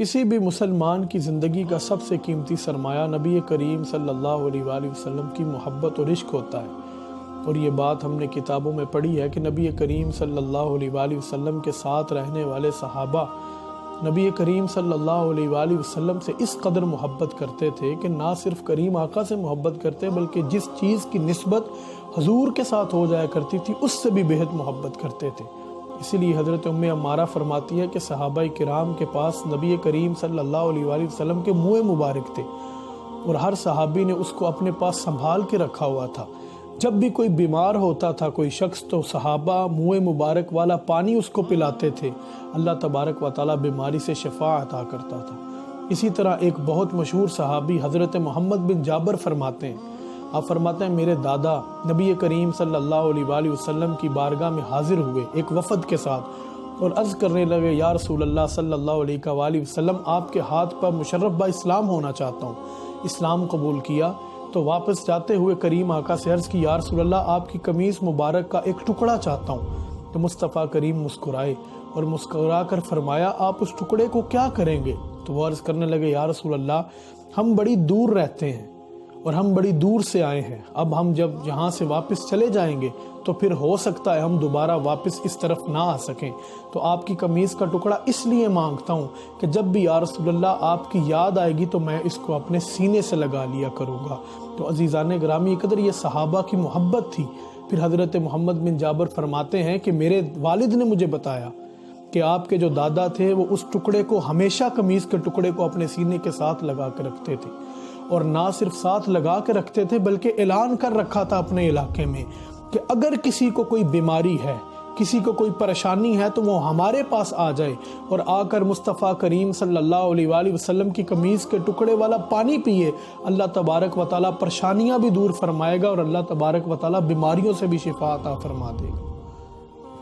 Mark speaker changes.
Speaker 1: کسی بھی مسلمان کی زندگی کا سب سے قیمتی سرمایہ نبی کریم صلی اللہ علیہ وآلہ وسلم کی محبت اور عشق ہوتا ہے، اور یہ بات ہم نے کتابوں میں پڑھی ہے کہ نبی کریم صلی اللہ علیہ وآلہ وسلم کے ساتھ رہنے والے صحابہ نبی کریم صلی اللہ علیہ وآلہ وسلم سے اس قدر محبت کرتے تھے کہ نہ صرف کریم آقا سے محبت کرتے بلکہ جس چیز کی نسبت حضور کے ساتھ ہو جایا کرتی تھی اس سے بھی بہت محبت کرتے تھے۔ اسی لیے حضرت ام عمارہ فرماتی ہے کہ صحابہ کرام کے پاس نبی کریم صلی اللہ علیہ وآلہ وسلم کے منہ مبارک تھے، اور ہر صحابی نے اس کو اپنے پاس سنبھال کے رکھا ہوا تھا۔ جب بھی کوئی بیمار ہوتا تھا کوئی شخص تو صحابہ منہ مبارک والا پانی اس کو پلاتے تھے، اللہ تبارک و تعالیٰ بیماری سے شفا عطا کرتا تھا۔ اسی طرح ایک بہت مشہور صحابی حضرت محمد بن جابر فرماتے ہیں، آپ فرماتے ہیں میرے دادا نبی کریم صلی اللہ علیہ وآلہ وسلم کی بارگاہ میں حاضر ہوئے ایک وفد کے ساتھ اور عرض کرنے لگے، یا رسول اللہ صلی اللہ علیہ وآلہ وسلم، آپ کے ہاتھ پر مشرف با اسلام ہونا چاہتا ہوں۔ اسلام قبول کیا تو واپس جاتے ہوئے کریم آقا سے عرض کی، یا رسول اللہ آپ کی قمیص مبارک کا ایک ٹکڑا چاہتا ہوں۔ تو مصطفیٰ کریم مسکرائے اور مسکرا کر فرمایا، آپ اس ٹکڑے کو کیا کریں گے؟ تو وہ عرض کرنے لگے، یا رسول اللہ ہم بڑی دور رہتے ہیں اور ہم بڑی دور سے آئے ہیں، اب ہم جب یہاں سے واپس چلے جائیں گے تو پھر ہو سکتا ہے ہم دوبارہ واپس اس طرف نہ آ سکیں، تو آپ کی قمیص کا ٹکڑا اس لیے مانگتا ہوں کہ جب بھی یا رسول اللہ آپ کی یاد آئے گی تو میں اس کو اپنے سینے سے لگا لیا کروں گا۔ تو عزیزان گرامی قدر یہ صحابہ کی محبت تھی۔ پھر حضرت محمد بن جابر فرماتے ہیں کہ میرے والد نے مجھے بتایا کہ آپ کے جو دادا تھے وہ اس ٹکڑے کو ہمیشہ قمیص کے ٹکڑے کو اپنے سینے کے ساتھ لگا کے رکھتے تھے، اور نہ صرف ساتھ لگا کے رکھتے تھے بلکہ اعلان کر رکھا تھا اپنے علاقے میں کہ اگر کسی کو کوئی بیماری ہے، کسی کو کوئی پریشانی ہے تو وہ ہمارے پاس آ جائے اور آ کر مصطفیٰ کریم صلی اللہ علیہ وآلہ وسلم کی قمیص کے ٹکڑے والا پانی پیے، اللہ تبارک و تعالیٰ پریشانیاں بھی دور فرمائے گا اور اللہ تبارک و تعالیٰ بیماریوں سے بھی شفا عطا فرما دے گا۔